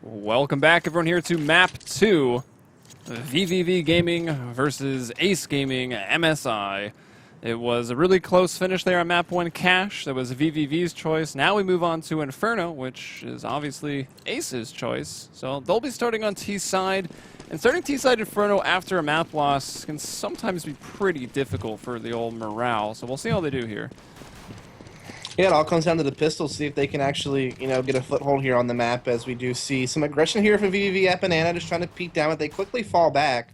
Welcome back, everyone, here to Map 2, vVv Gaming versus Ace Gaming MSI. It was a really close finish there on Map 1 Cash. That was vVv's choice. Now we move on to Inferno, which is obviously Ace's choice. So they'll be starting on T-side. And starting T-side Inferno after a map loss can sometimes be pretty difficult for the old morale. So we'll see how they do here. Yeah, it all comes down to the pistols, see if they can actually, get a foothold here on the map, as we do see some aggression here from vVv at Banana, just trying to peek down, but they quickly fall back.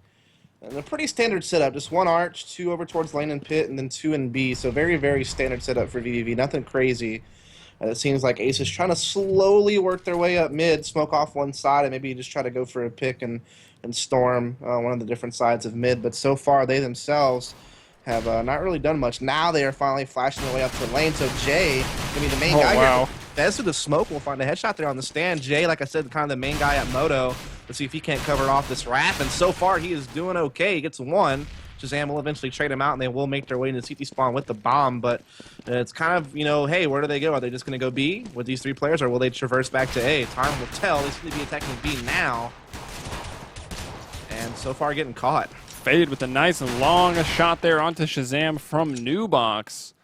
And a pretty standard setup, just one arch, two over towards lane and pit, and then two in B, so very, very standard setup for vVv, nothing crazy. It seems like Ace is trying to slowly work their way up mid, smoke off one side, and maybe just try to go for a pick and storm one of the different sides of mid, but so far they themselves have not really done much. Now they are finally flashing their way up to the lane, so Jay going to be the main guy here. Fez through the smoke will find a headshot there on the stand. Jay, like I said, kind of the main guy at Moto. Let's see if he can't cover off this wrap, and so far he is doing okay. He gets one. Shazam will eventually trade him out, and they will make their way into CT spawn with the bomb, but it's kind of, hey, where do they go? Are they just going to go B with these three players, or will they traverse back to A? Time will tell. They seem to be attacking B now, and so far getting caught. Fade with a nice and long shot there onto Shazam from New Box.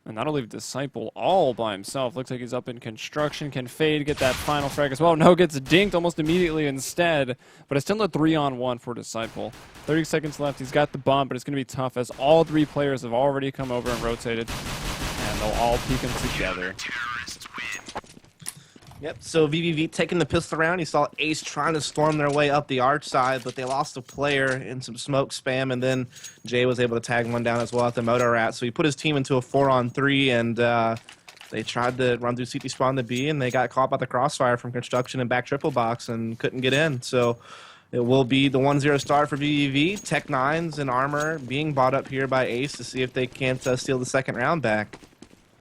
And that'll leave Disciple all by himself. Looks like he's up in construction. Can Fade get that final frag as well? No, gets dinked almost immediately instead. But it's still a 3-on-1 for Disciple. 30 seconds left. He's got the bomb, but it's going to be tough as all three players have already come over and rotated. And they'll all peek him together. Yep, so vVv taking the pistol round. You saw Ace trying to storm their way up the arch side, but they lost a player in some smoke spam, and then Jay was able to tag one down as well at the Moto Rat. So he put his team into a 4-on-3, and they tried to run through CT spawn to B, and they got caught by the crossfire from construction and back triple box and couldn't get in. So it will be the 1-0 start for vVv. Tech 9s and armor being bought up here by Ace to see if they can't steal the second round back,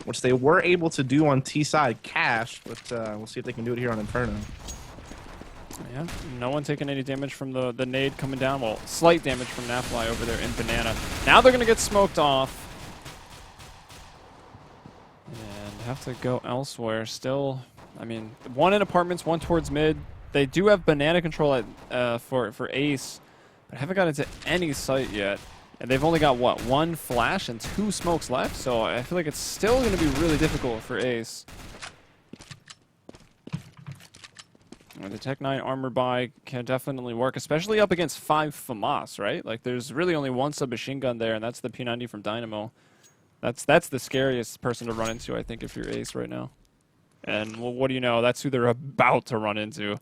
which they were able to do on T-side Cash, but we'll see if they can do it here on Inferno. Yeah, no one taking any damage from the nade coming down. Well, slight damage from Nafly over there in Banana. Now they're going to get smoked off. And have to go elsewhere. Still, I mean, one in apartments, one towards mid. They do have Banana control at, for Ace, but haven't got into any site yet. And they've only got, what, one flash and two smokes left? So I feel like it's still going to be really difficult for Ace. And the Tech 9 armor buy can definitely work, especially up against 5 FAMAS, right? Like, there's really only one submachine gun there, and that's the P90 from Dynamo. That's the scariest person to run into, I think, if you're Ace right now. And, well, what do you know? That's who they're about to run into.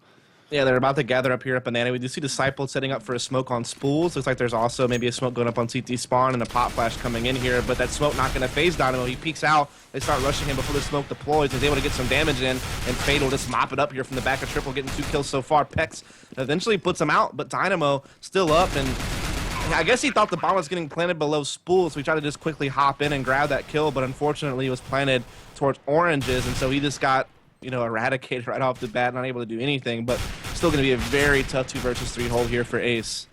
Yeah, they're about to gather up here at Banana. We do see Disciple setting up for a smoke on spools. Looks like there's also maybe a smoke going up on CT spawn and a pop flash coming in here, but that smoke not going to phase Dynamo. He peeks out. They start rushing him before the smoke deploys. He's able to get some damage in, and Fade will just mop it up here from the back of Triple, getting 2 kills so far. Pex eventually puts him out, but Dynamo still up, and I guess he thought the bomb was getting planted below spools, so he tried to just quickly hop in and grab that kill, but unfortunately it was planted towards oranges, and so he just got eradicated right off the bat, not able to do anything, but still going to be a very tough 2 versus 3 hold here for Ace.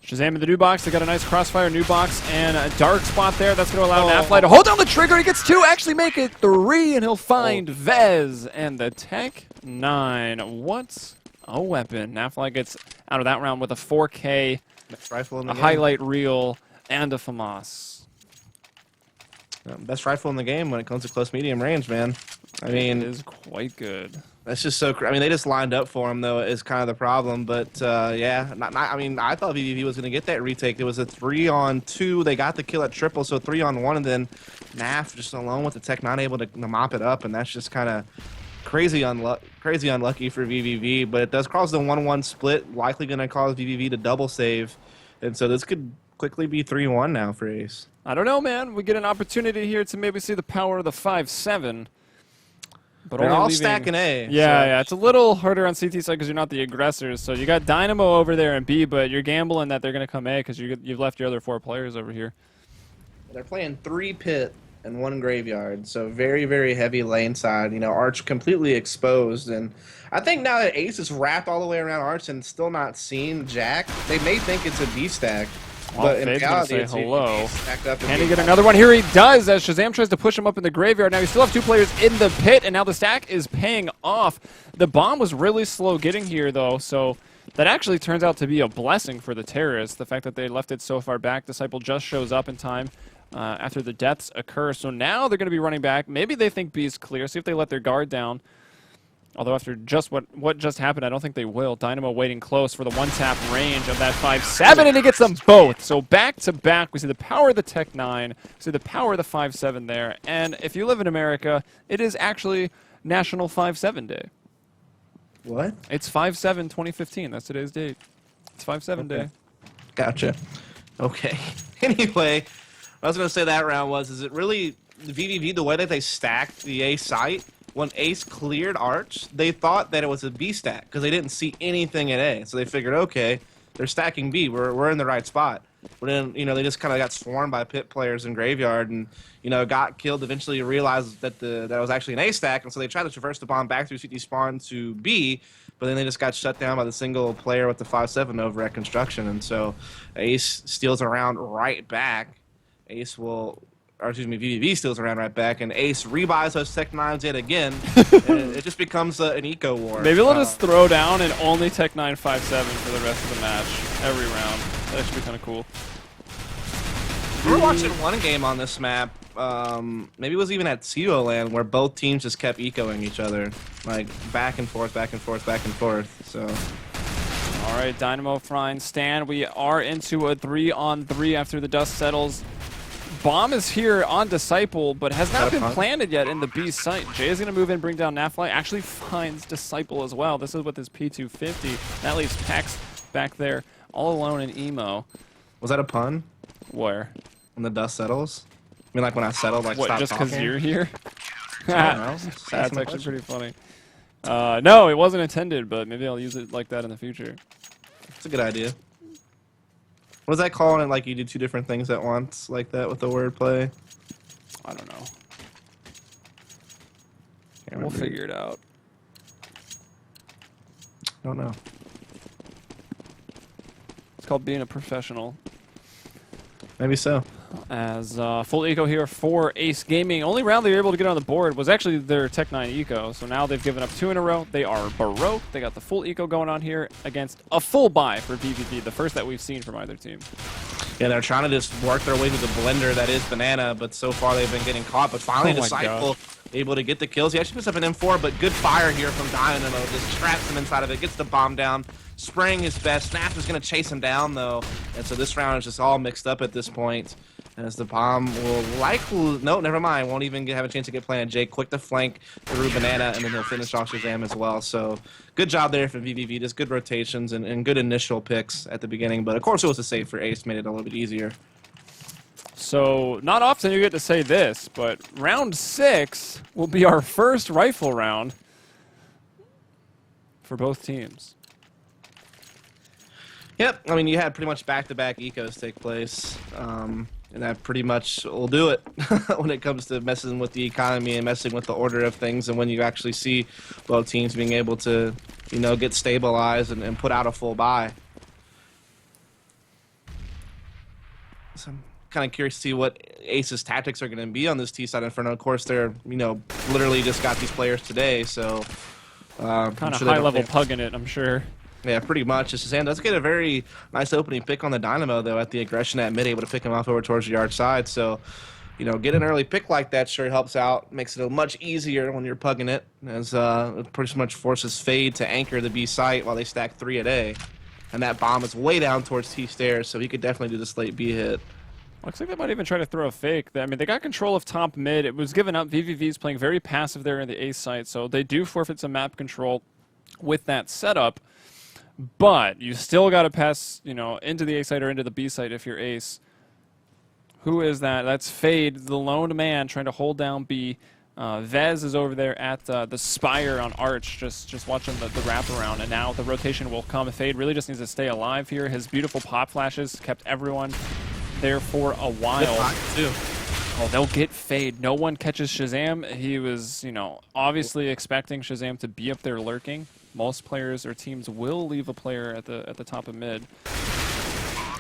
Shazam in the new box. They got a nice crossfire new box and a dark spot there. That's going to allow Nafly to hold down the trigger. He gets 2, actually make it 3, and he'll find Vez and the Tech 9. What a weapon. Nafly gets out of that round with a 4K, Best rifle in the game. highlight reel, and a FAMAS. Best rifle in the game when it comes to close medium range, man. I mean, it is quite good. That's just so. I mean, they just lined up for him, though, is kind of the problem. But yeah, I mean, I thought vVv was going to get that retake. It was a 3-on-2. They got the kill at triple, so 3-on-1, and then Naf just alone with the Tech 9 able to mop it up, and that's just kind of crazy unlucky for vVv. But it does cause the 1-1 split, likely going to cause vVv to double save, and so this could quickly be 3-1 now for Ace. I don't know, man. We get an opportunity here to maybe see the power of the 5-7. But they're all leaving... stacking A. Yeah, so. yeah. It's a little harder on CT side because you're not the aggressors. So you got Dynamo over there in B, but you're gambling that they're going to come A because you've left your other 4 players over here. They're playing 3 pit and 1 graveyard, so very, very heavy lane side. Arch completely exposed, and I think now that Ace is wrapped all the way around Arch and still not seen Jack, they may think it's a D stack. Well, But in Fade's going to reality, say hello. Can he he get another one? Here he does, as Shazam tries to push him up in the graveyard. Now we still have 2 players in the pit, and now the stack is paying off. The bomb was really slow getting here, though, so that actually turns out to be a blessing for the terrorists. The fact that they left it so far back. Disciple just shows up in time after the deaths occur. So now they're going to be running back. Maybe they think B is clear. See if they let their guard down. Although after just what just happened, I don't think they will. Dynamo waiting close for the one-tap range of that 5-7, and he gets them both. So back-to-back, we see the power of the Tech 9, we see the power of the 5-7 there. And if you live in America, it is actually National 5-7 Day. What? It's 5-7-2015. That's today's date. It's 5-7 Day. Gotcha. Okay. Anyway, what I was going to say that round was, is it really, the vVv, the way that they stacked the A site, when Ace cleared Arch, they thought that it was a B stack because they didn't see anything at A. So they figured, okay, they're stacking B. We're in the right spot. But then, you know, they just kind of got swarmed by pit players in Graveyard and, you know, got killed. Eventually realized that that it was actually an A stack, and so they tried to traverse the bomb back through CT spawn to B, but then they just got shut down by the single player with the 5-7 over at construction. And so Ace steals around right back. Ace will... or excuse me, vVv steals around right back, and Ace rebuys those Tech 9s yet again, and it just becomes an eco war. Maybe they'll just throw down and only Tech 9 5-7 for the rest of the match, every round. That should be kind of cool. We were watching one game on this map, maybe it was even at CEVO land, where both teams just kept ecoing each other, like back and forth, back and forth, back and forth, so... All right, Dynamo frying stand. We are into a 3-on-3 after the dust settles. Bomb is here on Disciple, but has not been planted yet in the B site. Jay is going to move in, bring down Nafly. Actually finds Disciple as well. This is with his P250. That leaves Pax back there all alone in Emo. Was that a pun? Where? When the dust settles? I mean, like when I settled, like what, stop just talking? because you're here? I don't know. That's actually pretty funny. No, it wasn't intended, but maybe I'll use it like that in the future. It's a good idea. What is that calling it? Like you do 2 different things at once, like that with the wordplay? I don't know. We'll figure it out. I don't know. It's called being a professional. Maybe so. As full eco here for Ace Gaming. Only round they were able to get on the board was actually their Tech 9 eco. So now they've given up 2 in a row. They are Baroque. They got the full eco going on here against a full buy for vVv, the first that we've seen from either team. Yeah, they're trying to just work their way through the blender that is Banana, but so far they've been getting caught. But finally, Disciple able to get the kills. He actually puts up an M4, but good fire here from Dynamo. Just traps him inside of it, gets the bomb down, spraying his best. Snap is going to chase him down, though. And so this round is just all mixed up at this point. As the bomb will likely... No, never mind. Won't even have a chance to get planted. Jake quick to flank through Banana, and then he'll finish off Shazam as well. So good job there for vVv. Just good rotations and good initial picks at the beginning. But of course it was a save for Ace. Made it a little bit easier. So not often you get to say this, but round 6 will be our first rifle round for both teams. Yep. I mean, you had pretty much back-to-back ecos take place. And that pretty much will do it when it comes to messing with the economy and messing with the order of things, and when you actually see both teams being able to, you know, get stabilized and put out a full buy. So I'm kind of curious to see what Ace's tactics are going to be on this T side Inferno. Of course, they're, you know, literally just got these players today, so... kind of high-level pugging it, I'm sure. Yeah, pretty much. Shazam does get a very nice opening pick on the Dynamo, though, at the aggression at mid, able to pick him off over towards the yard side. So, you know, get an early pick like that sure helps out. Makes it much easier when you're pugging it, as it pretty much forces Fade to anchor the B site while they stack 3 at A. And that bomb is way down towards T stairs, so he could definitely do this late B hit. Looks like they might even try to throw a fake. I mean, they got control of top mid. It was given up. vVv's playing very passive there in the A site, so they do forfeit some map control with that setup. But you still got to pass, you know, into the A site or into the B site if you're Ace. Who is that? That's Fade, the lone man, trying to hold down B. Vez is over there at the Spire on Arch, just watching the wraparound. And now the rotation will come. Fade really just needs to stay alive here. His beautiful pop flashes kept everyone there for a while. Oh, they'll get Fade. No one catches Shazam. He was, you know, obviously expecting Shazam to be up there lurking. Most players or teams will leave a player at the top of mid.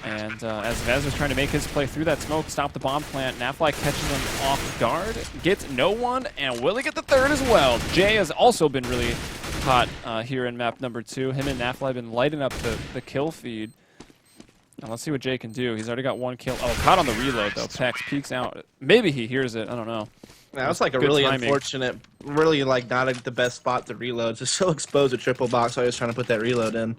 And as vez is trying to make his play through that smoke, stop the bomb plant, Nafly catches him off guard, gets no one, and will he get the third as well? Jay has also been really hot here in map number 2. Him and Nafly have been lighting up the kill feed. Now let's see what Jay can do. He's already got 1 kill. Oh, caught on the reload though. Pex peeks out. Maybe he hears it. I don't know. That was like a really unfortunate, really like not the best spot to reload. Just so exposed to triple box. So I was trying to put that reload in.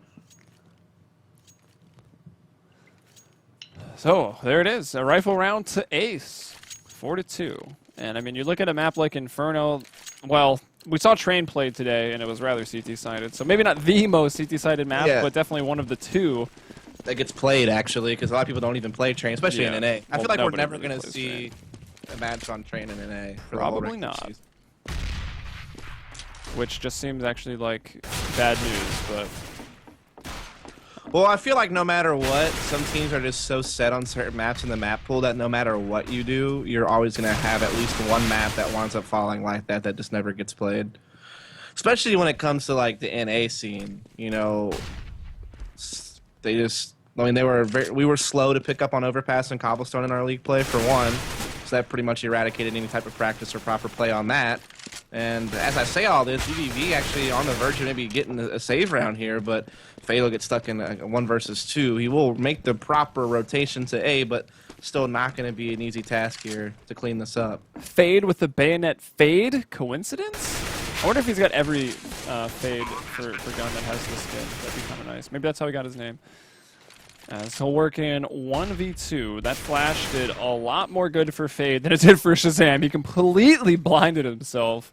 So there it is, a rifle round to ace, 4-2. And I mean, you look at a map like Inferno. Well, we saw Train play today, and it was rather CT-sided. So maybe not the most CT-sided map, but definitely one of the 2 that gets played actually, because a lot of people don't even play Train, especially in NA. I feel like we're never going to see a match on Train in NA. Probably not. Which just seems actually like bad news, but. Well, I feel like no matter what, some teams are just so set on certain maps in the map pool that no matter what you do, you're always going to have at least one map that winds up falling like that just never gets played. Especially when it comes to like the NA scene, you know, they just, I mean, we were slow to pick up on overpass and cobblestone in our league play for one, so that pretty much eradicated any type of practice or proper play on that. And as I say all this, vVv actually on the verge of maybe getting a save round here, but Fade will get stuck in a 1 versus 2. He will make the proper rotation to A, but still not going to be an easy task here to clean this up. Fade with the bayonet fade? Coincidence? I wonder if he's got every fade for gun that has this skin. That'd be kind of nice. Maybe that's how he got his name. So he'll work in 1v2. That flash did a lot more good for Fade than it did for Shazam. He completely blinded himself.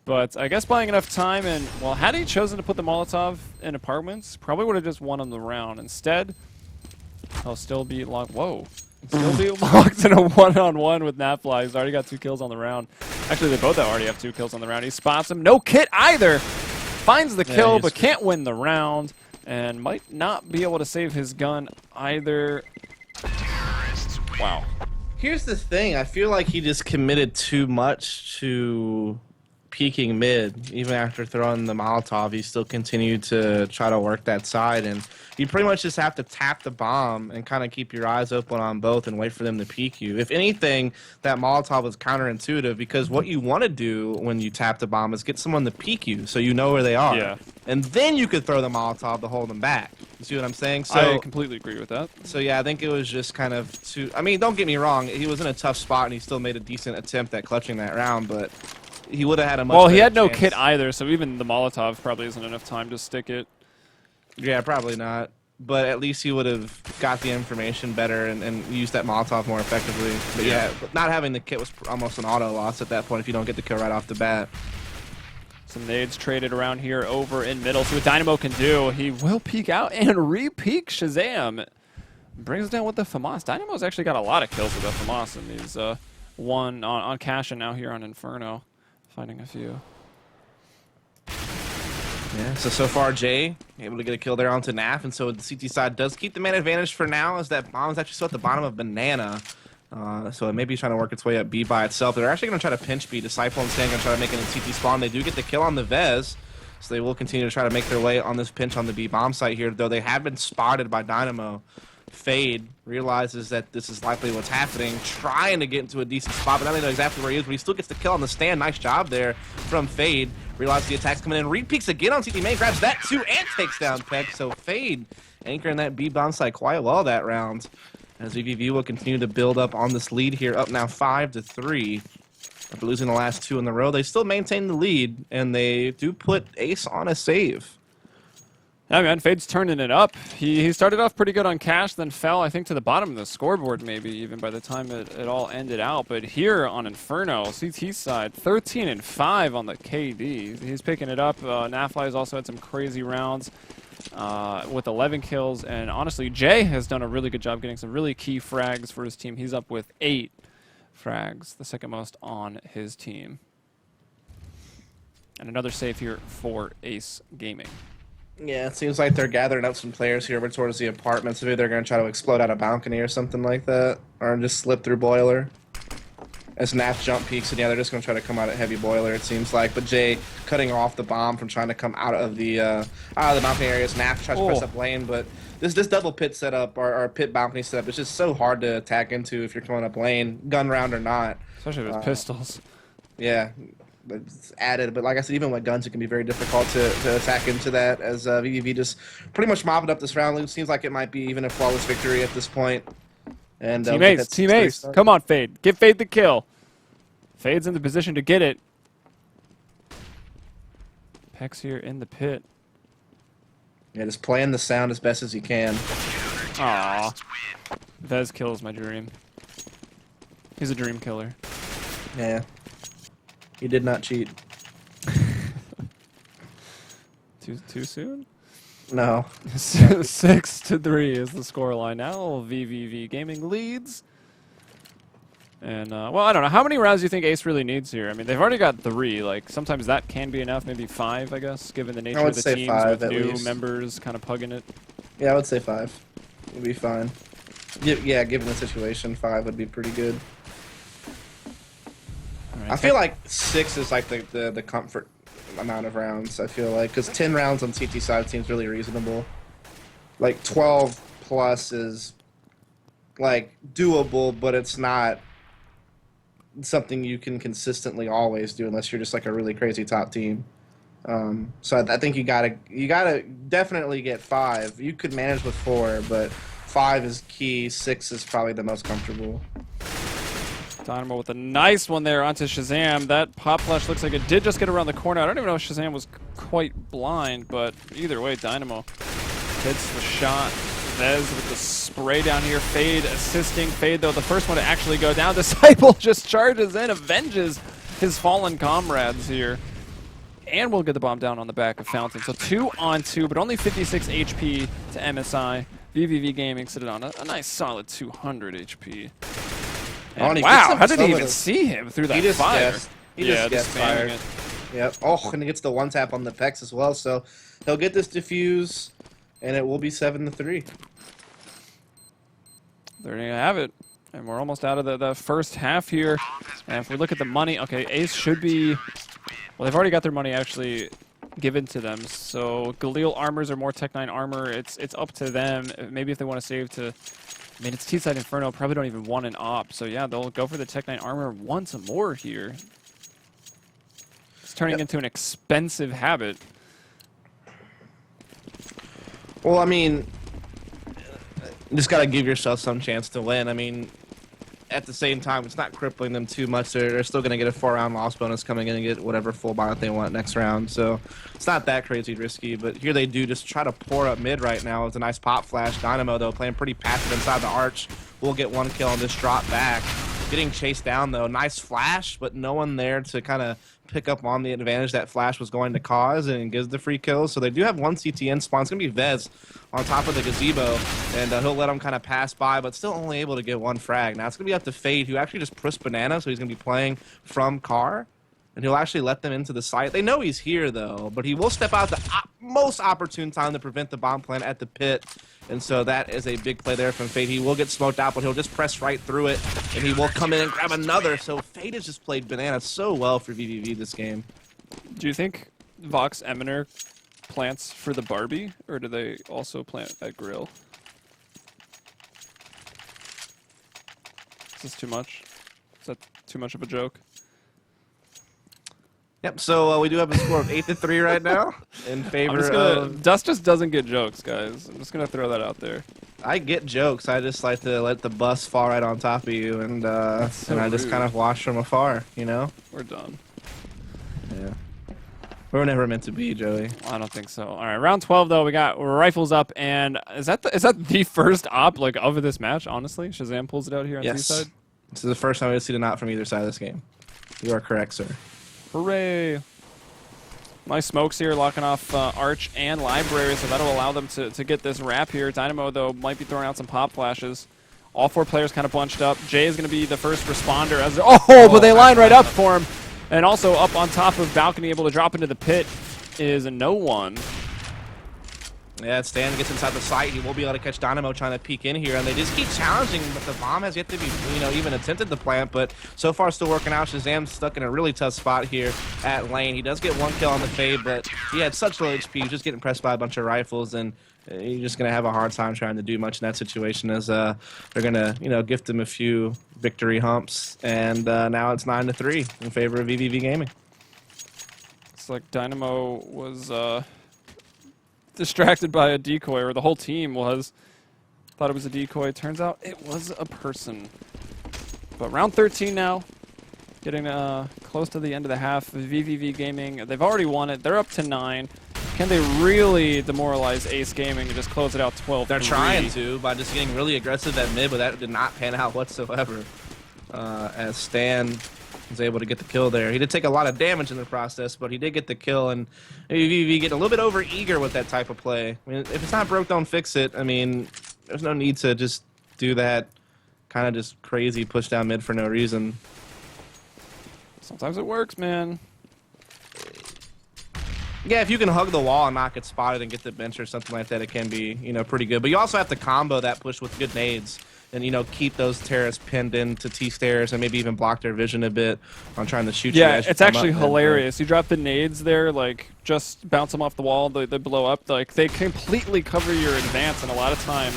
But I guess buying enough time and, well, had he chosen to put the Molotov in apartments, probably would have just won on the round. Instead, he'll still be locked. Whoa. Still be locked in a one-on-one with Nafly. He's already got 2 kills on the round. Actually, they both already have 2 kills on the round. He spots him. No kit either. Finds the kill, but can't win the round. And might not be able to save his gun either. Wow. Here's the thing. I feel like he just committed too much to peeking mid. Even after throwing the Molotov, he still continued to try to work that side. And you pretty much just have to tap the bomb and kind of keep your eyes open on both and wait for them to peek you. If anything, that Molotov was counterintuitive because what you want to do when you tap the bomb is get someone to peek you so you know where they are. Yeah. And then you could throw the Molotov to hold them back. You see what I'm saying? So I completely agree with that. So yeah, I think it was just kind of too... I mean, don't get me wrong. He was in a tough spot and he still made a decent attempt at clutching that round, but he would have had a much Well, he had no chance. kit either, so even the Molotov probably isn't enough time to stick it. Yeah, probably not. But at least he would have got the information better and used that Molotov more effectively. But yeah, not having the kit was almost an auto loss at that point if you don't get the kill right off the bat. Some nades traded around here over in middle. See what Dynamo can do. He will peek out and re-peek Shazam. Brings down with the FAMAS. Dynamo's actually got a lot of kills with the FAMAS in these one on Cash and now here on Inferno. Finding a few. Yeah, so far Jay able to get a kill there onto Naf, and so the CT side does keep the man advantage for now as that bomb is actually still at the bottom of Banana. So it may be trying to work its way up B by itself. They're actually going to try to pinch B. Disciple and Stan going to try to make it in CT spawn. They do get the kill on the Vez, so they will continue to try to make their way on this pinch on the B bomb site here, though they have been spotted by Dynamo. Fade realizes that this is likely what's happening, trying to get into a decent spot, but not really know exactly where he is, but he still gets the kill on the stand. Nice job there from Fade. Realizes the attack's coming in. Re-peeks again on CT main, grabs that too, and takes down Peck. So Fade anchoring that B bomb site quite well that round. As vVv will continue to build up on this lead here, up now 5-3. After losing the last 2 in a row, they still maintain the lead, and they do put Ace on a save. Yeah, man, Fade's turning it up. He started off pretty good on Cash, then fell, I think, to the bottom of the scoreboard maybe even by the time it all ended out. But here on Inferno, CT side, 13-5 on the KD. He's picking it up. Nafly has also had some crazy rounds with 11 kills. And honestly, Jay has done a really good job getting some really key frags for his team. He's up with 8 frags, the second most on his team. And another save here for Ace Gaming. Yeah, it seems like they're gathering up some players here over towards the apartments. Maybe they're going to try to explode out a balcony or something like that. Or just slip through boiler. as Naf jump peaks, and yeah, they're just going to try to come out at heavy boiler, it seems like. But Jay cutting off the bomb from trying to come out of the balcony areas. Naf tries to press up lane, but this double pit setup or pit balcony setup is just so hard to attack into if you're coming up lane, gun round or not. Especially with pistols. Yeah, it's added. But like I said, even with guns, it can be very difficult to attack into that. As vVv just pretty much mopped up this round. It seems like it might be even a flawless victory at this point. And teammates, come on, Fade. Give Fade the kill. Fade's in the position to get it. Pex here in the pit. Yeah, just playing the sound as best as you can. Aww. Vez kills my dream. He's a dream killer. Yeah. He did not cheat. Too soon? No. 6-3 is the scoreline now. vVv Gaming leads. And, well, I don't know. How many rounds do you think Ace really needs here? I mean, they've already got 3. Like, sometimes that can be enough. Maybe 5, I guess, given the nature of the teams with new members kind of pugging it. Yeah, I would say 5 would be fine. Yeah, given the situation, 5 would be pretty good. Right, I feel like 6 is like the comfort amount of rounds, I feel like, because 10 rounds on CT side seems really reasonable. Like 12 plus is like doable, but it's not something you can consistently always do unless you're just like a really crazy top team. So I think you gotta definitely get 5. You could manage with 4, but 5 is key. 6 is probably the most comfortable. Dynamo with a nice one there onto Shazam. That pop flash looks like it did just get around the corner. I don't even know if Shazam was quite blind, but either way, Dynamo hits the shot. Vez with the spray down here. Fade assisting. Fade, though, the first one to actually go down. Disciple just charges in, avenges his fallen comrades here. And we'll get the bomb down on the back of Fountain. So 2 on 2, but only 56 HP to MSI. vVv Gaming sitting on a nice solid 200 HP. And wow, how did he even see him through that fire? He just gets fired. Yep. Oh, and he gets the one tap on the Pex as well, so he'll get this defuse, and it will be 7-3. There you have it. And we're almost out of the first half here. And if we look at the money, okay, Ace should be... Well, they've already got their money actually given to them. So Galil armors are more Tech 9 armor. It's up to them. Maybe if they want to save to... I mean, it's T-Side Inferno. Probably don't even want an op. So, yeah, they'll go for the Tech 9 armor once more here. It's turning into an expensive habit. Well, I mean, you just got to give yourself some chance to win. I mean, at the same time, it's not crippling them too much. They're still going to get a 4-round loss bonus coming in and get whatever full buy that they want next round. So it's not that crazy risky. But here they do just try to pour up mid right now. It's a nice pop flash. Dynamo, though, playing pretty passive inside the arch. Will get 1 kill and just drop back. Getting chased down, though. Nice flash, but no one there to kind of pick up on the advantage that flash was going to cause, and gives the free kills. So they do have 1 CTN spawn. It's going to be Vez on top of the gazebo, and he'll let him kind of pass by, but still only able to get 1 frag. Now it's going to be up to Fade, who actually just pushed Banana, so he's going to be playing from car, and he'll actually let them into the site. They know he's here, though, but he will step out the most opportune time to prevent the bomb plant at the pit. And so that is a big play there from Fade. He will get smoked out, but he'll just press right through it, and he will come in and grab another. So Fade has just played Banana so well for vVv this game. Do you think Vox Eminer plants for the Barbie, or do they also plant at Grill? Is this too much? Is that too much of a joke? Yep, so we do have a score of 8-3 right now in favor of... Dust just doesn't get jokes, guys. I'm just going to throw that out there. I get jokes. I just like to let the bus fall right on top of you, and I just kind of watch from afar, you know? We're done. Yeah. We were never meant to be, Joey. I don't think so. All right, round 12, though, we got rifles up, and is that the first op like of this match, honestly? Shazam pulls it out here on T-side? This is the first time we've seen an op from either side of this game. You are correct, sir. Hooray! Nice smokes here, locking off Arch and Library, so that'll allow them to get this wrap here. Dynamo, though, might be throwing out some pop flashes. All 4 players kind of bunched up. Jay is going to be the first responder. But they line right up for him. And also up on top of balcony, able to drop into the pit, is no one. Yeah, Stan gets inside the site. He will be able to catch Dynamo trying to peek in here, and they just keep challenging, but the bomb has yet to be, even attempted to plant, but so far still working out. Shazam's stuck in a really tough spot here at lane. He does get one kill on the fade, but he had such low HP. He's just getting pressed by a bunch of rifles, and you're just going to have a hard time trying to do much in that situation as they're going to, gift him a few victory humps, and now it's 9-3 in favor of vVv Gaming. It's like Dynamo was distracted by a decoy, or the whole team was. Thought it was a decoy. Turns out it was a person. But round 13 now, getting close to the end of the half. vVv Gaming, they've already won it. They're up to 9. Can they really demoralize Ace Gaming and just close it out 12-3? They're trying to by just getting really aggressive at mid, but that did not pan out whatsoever. As Stan was able to get the kill there. He did take a lot of damage in the process, but he did get the kill, and vVv getting a little bit over eager with that type of play. I mean, if it's not broke, don't fix it. I mean, there's no need to just do that kind of just crazy push down mid for no reason. Sometimes it works, man. Yeah, if you can hug the wall and not get spotted and get the bench or something like that, it can be, pretty good. But you also have to combo that push with good nades and, keep those terrorists pinned into T-stairs and maybe even block their vision a bit on trying to shoot you. Yeah, it's actually hilarious. You drop the nades there, like, just bounce them off the wall, they blow up. Like, they completely cover your advance, and a lot of times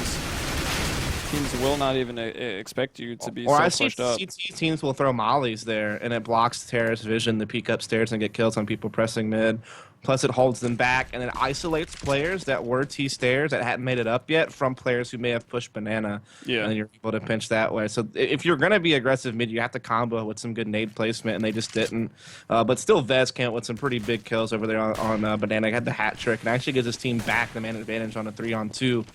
teams will not even expect you to be so pushed up. CT teams will throw mollies there, and it blocks terrorist vision to peek upstairs and get kills on people pressing mid. Plus, it holds them back, and it isolates players that were T-stairs that hadn't made it up yet from players who may have pushed banana. Yeah. And you're able to pinch that way. So if you're going to be aggressive mid, you have to combo with some good nade placement, and they just didn't. But still, Vez came with some pretty big kills over there on banana. He had the hat trick, and actually gives his team back the man advantage on a 3-on-2.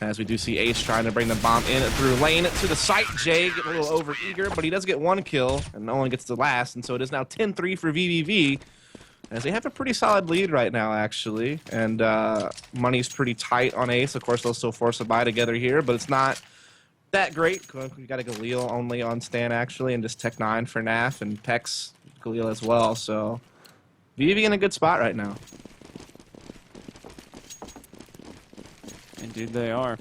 As we do see Ace trying to bring the bomb in through lane to the site. Jay getting a little over eager, but he does get one kill, and no one gets the last. And so it is now 10-3 for vVv. As they have a pretty solid lead right now, actually. And money's pretty tight on Ace. Of course, they'll still force a buy together here, but it's not that great. We got a Galil only on Stan, actually, and just Tech 9 for Naf, and Pex Galil as well. So vVv in a good spot right now. Indeed they are.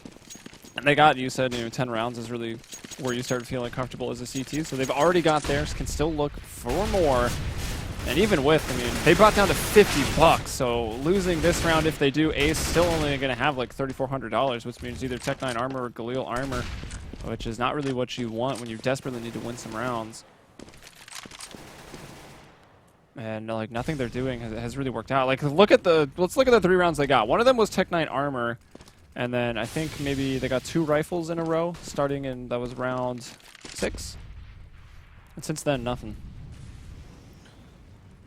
And they got, you said, 10 rounds is really where you start feeling comfortable as a CT. So they've already got theirs, can still look for more. And even with, they brought down to $50, so losing this round, if they do, Ace still only going to have like $3,400, which means either Tech 9 armor or Galil armor, which is not really what you want when you desperately need to win some rounds. And like nothing they're doing has really worked out. Like let's look at the 3 rounds they got. One of them was Tech 9 armor, and then I think maybe they got 2 rifles in a row, starting in, that was round 6. And since then, nothing.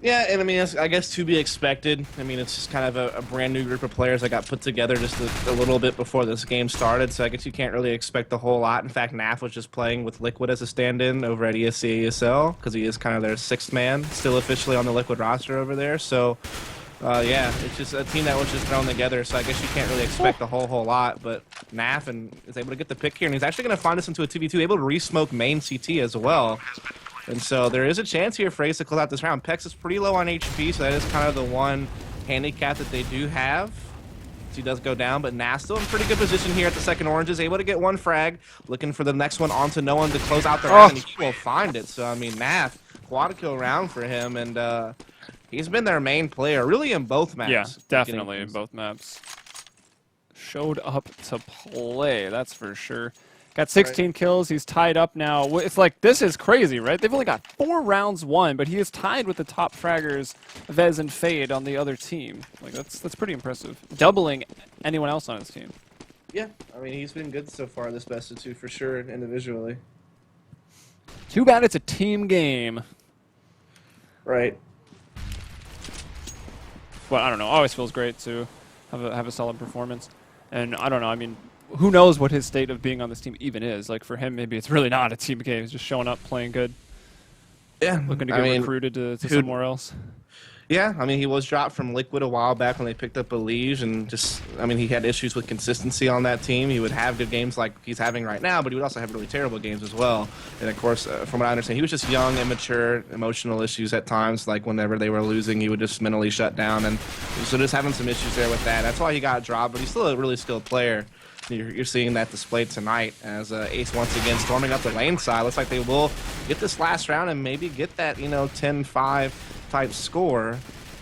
Yeah, and it's, I guess, to be expected. It's just kind of a brand new group of players that got put together just a little bit before this game started, so I guess you can't really expect a whole lot. In fact, Naf was just playing with Liquid as a stand-in over at ESC ESL, because he is kind of their 6th man, still officially on the Liquid roster over there. So, yeah, it's just a team that was just thrown together, so I guess you can't really expect a whole lot. But Naf is able to get the pick here, and he's actually going to find us into a 2v2, able to re-smoke main CT as well. And so there is a chance here for Ace to close out this round. Pex is pretty low on HP, so that is kind of the one handicap that they do have. He does go down, but Naf still in pretty good position here at the second orange, is able to get one frag, looking for the next one onto no one to close out the round, and he will find it. So, Naf, quad kill round for him, and he's been their main player, really in both maps. Yeah, definitely in both maps. Showed up to play, that's for sure. Got 16 kills. He's tied up now. It's like, this is crazy, right? They've only got 4 rounds won, but he is tied with the top fraggers, Vez and Fade, on the other team. Like, that's pretty impressive. Doubling anyone else on his team. Yeah, he's been good so far this best of 2 for sure, individually. Too bad it's a team game. Right. Well, I don't know. Always feels great to have a solid performance. And I don't know, who knows what his state of being on this team even is. Like, for him, maybe it's really not a team game. He's just showing up, playing good. Yeah. Looking to get recruited to somewhere else. Yeah, I mean, he was dropped from Liquid a while back when they picked up Elige, and just, I mean, he had issues with consistency on that team. He would have good games like he's having right now, but he would also have really terrible games as well. And of course, from what I understand, he was just young, immature, emotional issues at times. Like whenever they were losing, he would just mentally shut down, and so just having some issues there with that. That's why he got dropped, but he's still a really skilled player. You're seeing that displayed tonight as Ace once again storming up the lane side. Looks like they will get this last round and maybe get that, 10-5 type score.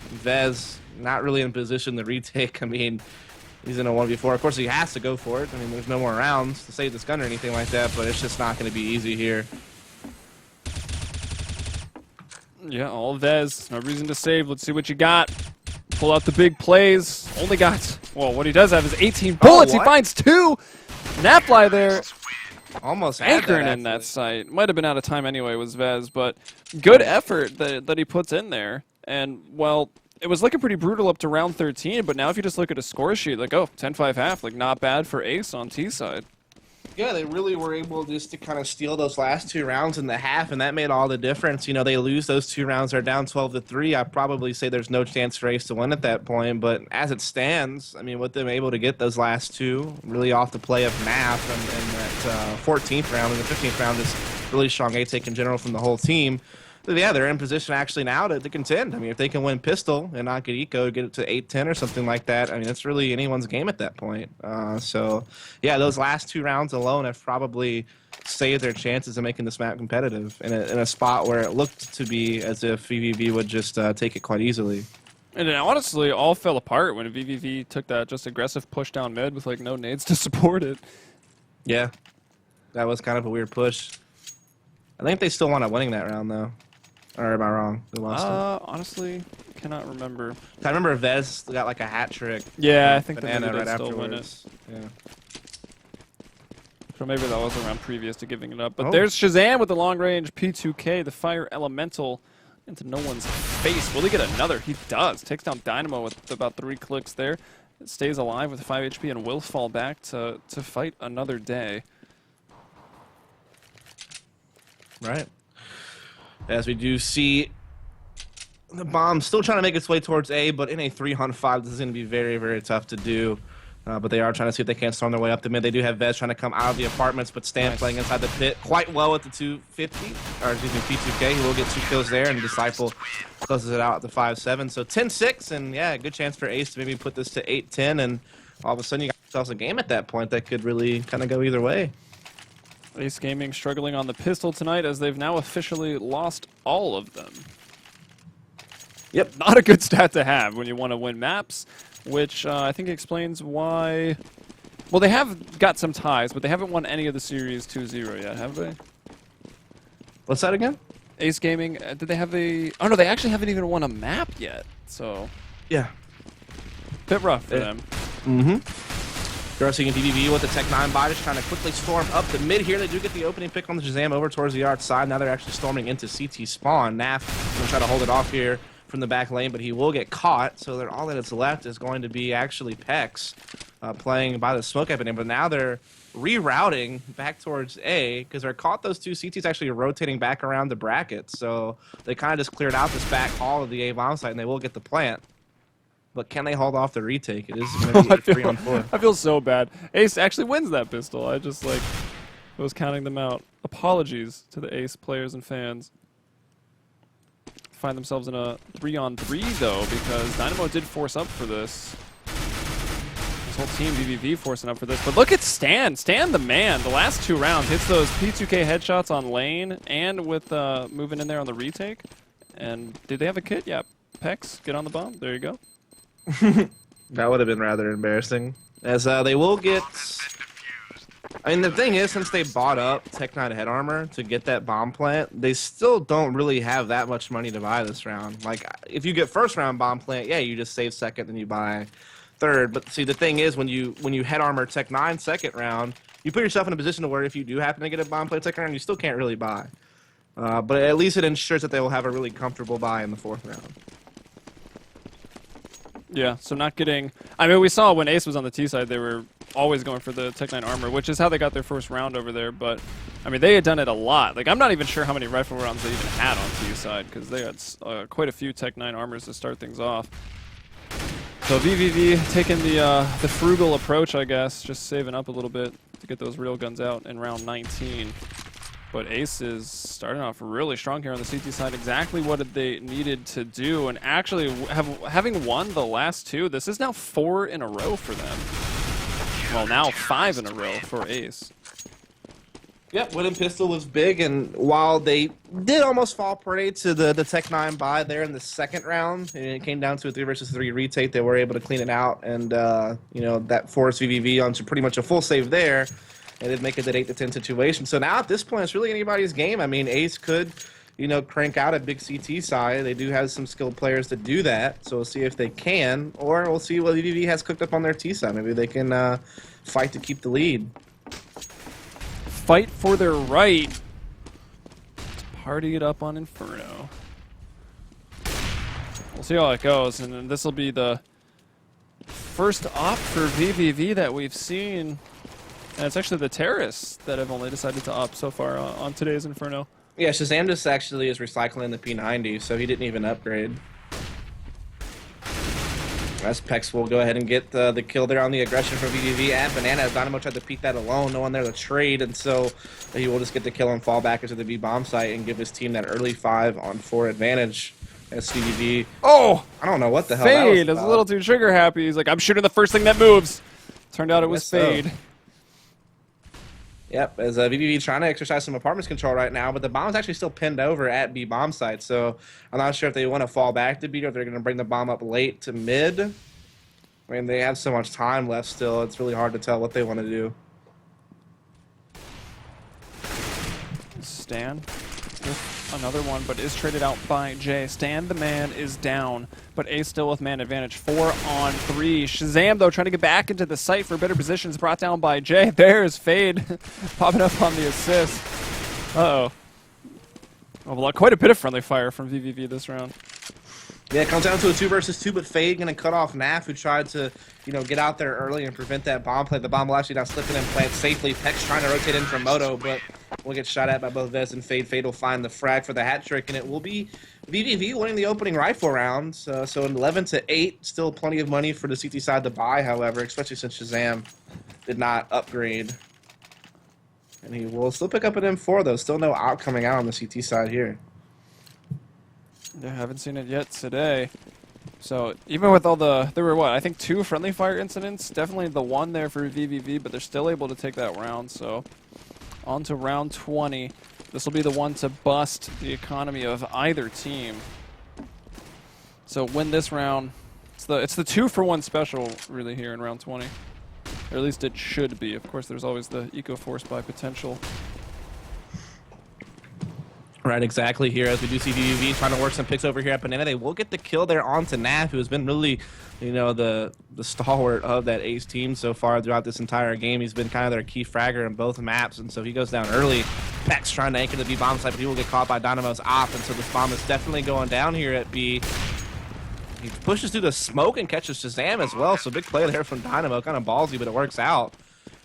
vEv not really in position to retake. I mean, he's in a 1v4. Of course, he has to go for it. I mean, there's no more rounds to save this gun or anything like that, but it's just not going to be easy here. Yeah, all vEv. No reason to save. Let's see what you got. Pull out the big plays. Only got, well, what he does have is 18 bullets. He finds 2. Napfly there. Almost anchoring in that site. Might have been out of time anyway, was vEv, but good effort that he puts in there. And, well, it was looking pretty brutal up to round 13, but now if you just look at a score sheet, like, oh, 10-5 half, like, not bad for Ace on T side. Yeah, they really were able just to kind of steal those last 2 rounds in the half, and that made all the difference. They lose those 2 rounds, they're down 12-3. I'd probably say there's no chance for Ace to win at that point, but as it stands, I mean, with them able to get those last 2, really off the play of math, and that 14th round and the 15th round is really strong A-take in general from the whole team. But yeah, they're in position actually now to contend. I mean, if they can win Pistol and not get Eco, get it to 8-10 or something like that, I mean, it's really anyone's game at that point. So, yeah, those last 2 rounds alone have probably saved their chances of making this map competitive in a spot where it looked to be as if vVv would just take it quite easily. And it honestly all fell apart when vVv took that just aggressive push down mid with, like, no nades to support it. Yeah, that was kind of a weird push. I think they still wound up winning that round, though. Or am I wrong? They lost it. Honestly, cannot remember. I remember vEv got like a hat trick. Yeah, I think Banana they right still win it. afterwards. Yeah. So maybe that was around previous to giving it up. But there's Shazam with the long-range P2K, the Fire Elemental, into no one's face. Will he get another? He does. Takes down Dynamo with about 3 clicks there. It stays alive with 5 HP and will fall back to fight another day. Right. As we do see the bomb still trying to make its way towards A, but in a 3-on-5, this is going to be very, very tough to do. But they are trying to see if they can't storm their way up the mid. They do have vEv trying to come out of the apartments, but Stan playing inside the pit quite well at the 250, or excuse me, P2K. He will get 2 kills there, and Disciple closes it out at the 5-7. So 10-6, and yeah, good chance for Ace to maybe put this to 8-10, and all of a sudden you got yourselves a game at that point that could really kind of go either way. Ace Gaming struggling on the pistol tonight as they've now officially lost all of them. Yep, not a good stat to have when you want to win maps, which I think explains why... Well, they have got some ties, but they haven't won any of the series 2-0 yet, have they? What's that again? Ace Gaming, did they have a... Oh, no, they actually haven't even won a map yet, so... Yeah. Bit rough for them. Mm-hmm. You're seeing vVv with the Tech 9 buy, just trying to quickly storm up the mid here. They do get the opening pick on the Shazam over towards the yard side. Now they're actually storming into CT spawn. Naf going to try to hold it off here from the back lane, but he will get caught. So all that is left is going to be actually Pex playing by the smoke opening. But now they're rerouting back towards A because they're caught those 2 CTs actually rotating back around the bracket. So they kind of just cleared out this back hall of the A bomb site, and they will get the plant. But can they hold off the retake? It is going to be 3-on-4. I feel so bad. Ace actually wins that pistol. I just, like, was counting them out. Apologies to the Ace players and fans. Find themselves in a 3-on-3, though, because Dynamo did force up for this. This whole team, vVv, forcing up for this. But look at Stan. Stan the man. The last 2 rounds hits those P2K headshots on lane and with moving in there on the retake. And did they have a kit? Yeah. Pex, get on the bomb. There you go. That would have been rather embarrassing. As they will get... I mean, the thing is, since they bought up Tech 9 head armor to get that bomb plant, they still don't really have that much money to buy this round. Like, if you get first round bomb plant, yeah, you just save second and you buy third. But see, the thing is, when you head armor Tech 9 second round, you put yourself in a position to where if you do happen to get a bomb plant second round, you still can't really buy. But at least it ensures that they will have a really comfortable buy in the 4th round. Yeah, so not getting... I mean, we saw when Ace was on the T side, they were always going for the Tech 9 armor, which is how they got their first round over there, but I mean, they had done it a lot. Like, I'm not even sure how many rifle rounds they even had on T side, because they had quite a few Tech 9 armors to start things off. So vVv taking the frugal approach, I guess, just saving up a little bit to get those real guns out in round 19. But Ace is starting off really strong here on the CT side. Exactly what they needed to do, and actually having won the last two, this is now 4 in a row for them. Well, now 5 in a row for Ace. Yep, winning pistol was big, and while they did almost fall prey to the Tech 9 buy there in the second round, and it came down to a 3 versus 3 retake, they were able to clean it out, and you know, that forced vVv onto pretty much a full save there, and it'd make it that 8-10 situation. So now at this point, it's really anybody's game. I mean, Ace could, you know, crank out a big CT side. They do have some skilled players to do that, so we'll see if they can, or we'll see what vVv has cooked up on their T side. Maybe they can fight to keep the lead. Fight for their right to party it up on Inferno. We'll see how it goes, and then this will be the first op for vVv that we've seen. And it's actually the terrorists that have only decided to opt so far on today's Inferno. Yeah, Shazam just actually is recycling the P90, so he didn't even upgrade. As Pex will go ahead and get the kill there on the aggression for vVv at Banana. As Dynamo tried to peek that alone, no one there to trade, and so he will just get the kill and fall back into the B bomb site and give his team that early 5-on-4 advantage. As CEVO-P, oh, I don't know what the hell Fade that is was a little too trigger happy. He's like, I'm shooting the first thing that moves. Turned out it was Fade. So. Yep, as vVv trying to exercise some apartments control right now, but the bomb's actually still pinned over at B bomb site, so I'm not sure if they want to fall back to B or if they're going to bring the bomb up late to mid. I mean, they have so much time left still, it's really hard to tell what they want to do. Stan with another one, but is traded out by Jay. Stan, the man, is down, but Ace still with man advantage. 4-on-3. Shazam, though, trying to get back into the site for better positions, brought down by Jay. There's Fade popping up on the assist. Uh-oh. Oh, well, quite a bit of friendly fire from vVv this round. Yeah, it comes down to a 2 versus 2, but Fade going to cut off Naf, who tried to, you know, get out there early and prevent that bomb play. The bomb will actually now slip in and plant safely. Pex trying to rotate in from Moto, but will get shot at by both Vez and Fade. Fade will find the frag for the hat trick, and it will be vVv winning the opening rifle round. So 11-8, still plenty of money for the CT side to buy, however, especially since Shazam did not upgrade. And he will still pick up an M4, though. Still no out coming out on the CT side here. Yeah, haven't seen it yet today. So even with all there were what, I think 2 friendly fire incidents, definitely the one there for vVv, but they're still able to take that round. So on to round 20. This will be the one to bust the economy of either team. So win this round. It's the 2-for-1 special really here in round 20. Or at least it should be. Of course, there's always the eco force buy potential. Right, exactly here as we do see vVv trying to work some picks over here at Banana. They will get the kill there onto Naf, who has been really, you know, the stalwart of that Ace team so far throughout this entire game. He's been kind of their key fragger in both maps, and so he goes down early. Pex trying to anchor the B bomb site, but he will get caught by Dynamo's op, and so this bomb is definitely going down here at B. He pushes through the smoke and catches Shazam as well, so big play there from Dynamo. Kind of ballsy, but it works out.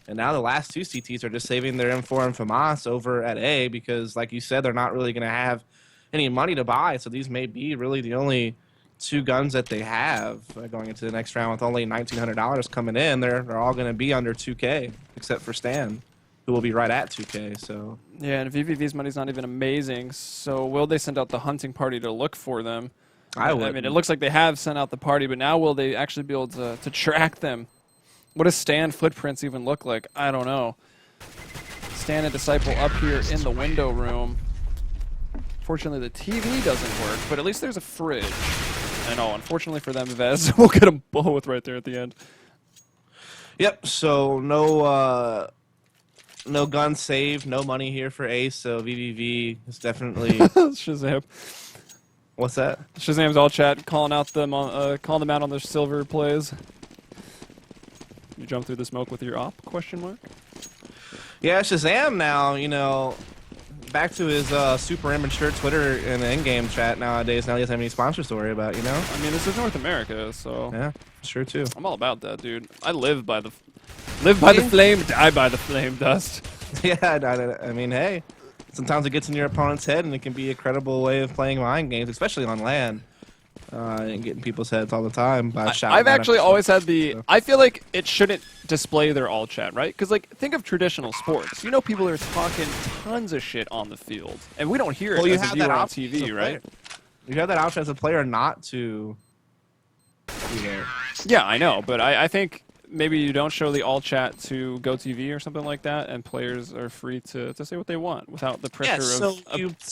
And now the last 2 CTs are just saving their M4 and FAMAS over at A because, like you said, they're not really going to have any money to buy. So these may be really the only 2 guns that they have going into the next round with only $1,900 coming in. They're all going to be under 2K, except for Stan, who will be right at 2K. So yeah, and vVv's money's not even amazing. So will they send out the hunting party to look for them? I mean, it looks like they have sent out the party, but now will they actually be able to track them? What does Stan footprints even look like? I don't know. Stan and Disciple up here in the window room. Fortunately, the TV doesn't work, but at least there's a fridge. I know, unfortunately for them, Vez will get them both right there at the end. Yep, so no gun saved, no money here for Ace, so vVv is definitely... Shazam. What's that? Shazam's all chat, calling them out on their silver plays. You jump through the smoke with your op, question mark? Yeah, Shazam now, you know, back to his super immature Twitter and in-game chat nowadays. Now he doesn't have any sponsors to worry about, you know? I mean, this is North America, so... Yeah, sure too. I'm all about that, dude. I live by the flame, die by the flame, Dust. Yeah, I mean, hey, sometimes it gets in your opponent's head, and it can be a credible way of playing mind games, especially on LAN. And getting people's heads all the time by shouting. I've actually always had the. So. I feel like it shouldn't display their all chat, right? Because like, think of traditional sports. You know, people are talking tons of shit on the field, and we don't hear it as a viewer on TV, right? You have that option as a player not to. Yeah, I know, but I think maybe you don't show the all chat to GoTV or something like that, and players are free to say what they want without the pressure of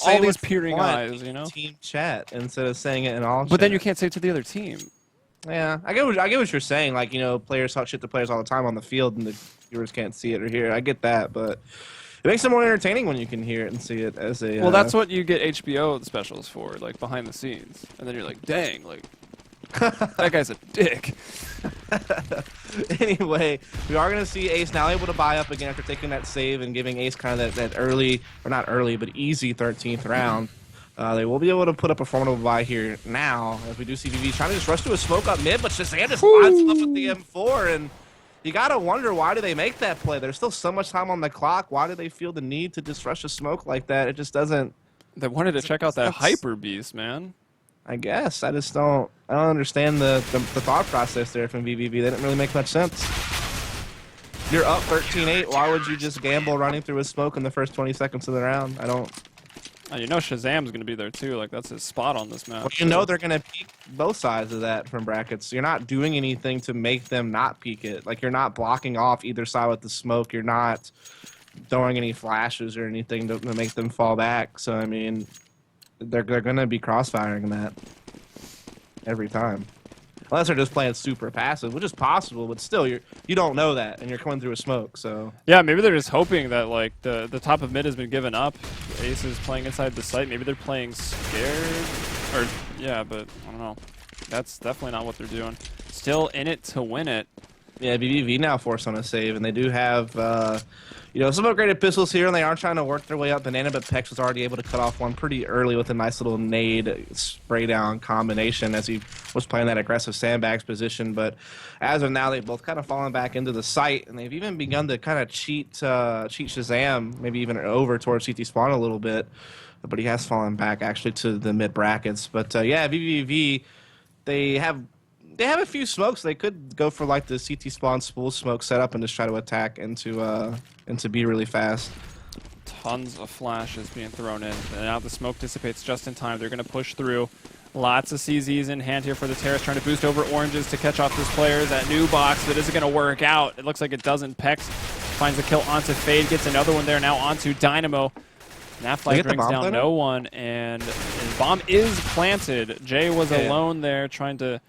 all these peering eyes, you know? Team chat instead of saying it in all chat. But then you can't say it to the other team. Yeah, I get what you're saying. Like, you know, players talk shit to players all the time on the field, and the viewers can't see it or hear it. I get that, but it makes it more entertaining when you can hear it and see it as a... Well, that's what you get HBO specials for, like, behind the scenes. And then you're like, dang, like... that guy's a dick. Anyway, we are going to see Ace now able to buy up again after taking that save and giving Ace kind of that early, or not early, but easy 13th round. They will be able to put up a formidable buy here now, as we do see vVv trying to just rush to a smoke up mid, but Shazam just lines up with the M4, and you got to wonder, why do they make that play? There's still so much time on the clock. Why do they feel the need to just rush a smoke like that? It just doesn't... They wanted to check out that Hyper Beast, man. I guess. I don't understand the thought process there from vVv. They didn't really make much sense. You're up 13-8. Why would you just gamble running through a smoke in the first 20 seconds of the round? I don't... And you know Shazam's going to be there too. Like, that's his spot on this map. Well, you know they're going to peek both sides of that from brackets. You're not doing anything to make them not peek it. Like, you're not blocking off either side with the smoke. You're not throwing any flashes or anything to make them fall back. So, I mean... They're going to be crossfiring that every time. Unless they're just playing super passive, which is possible, but still, you don't know that, and you're coming through a smoke, so... Yeah, maybe they're just hoping that, like, the top of mid has been given up. Ace is playing inside the site. Maybe they're playing scared. Or, yeah, but, I don't know. That's definitely not what they're doing. Still in it to win it. Yeah, vVv now forced on a save, and they do have... you know, some upgraded pistols here, and they are trying to work their way up. Banana, but Pex was already able to cut off one pretty early with a nice little nade spray down combination as he was playing that aggressive sandbags position. But as of now, they've both kind of fallen back into the site, and they've even begun to kind of cheat Shazam, maybe even over towards CT spawn a little bit. But he has fallen back actually to the mid brackets. But yeah, vVv, they have a few smokes. They could go for like the CT spawn spool smoke setup and just try to attack into B really fast. Tons of flashes being thrown in. And now the smoke dissipates just in time. They're going to push through. Lots of CZs in hand here for the Terrace, trying to boost over oranges to catch off this player. That new box, but is it going to work out? It looks like it doesn't. Pex finds a kill onto Fade, gets another one there now onto Dynamo. That flight brings down no one, and bomb is planted. Jay was alone there trying to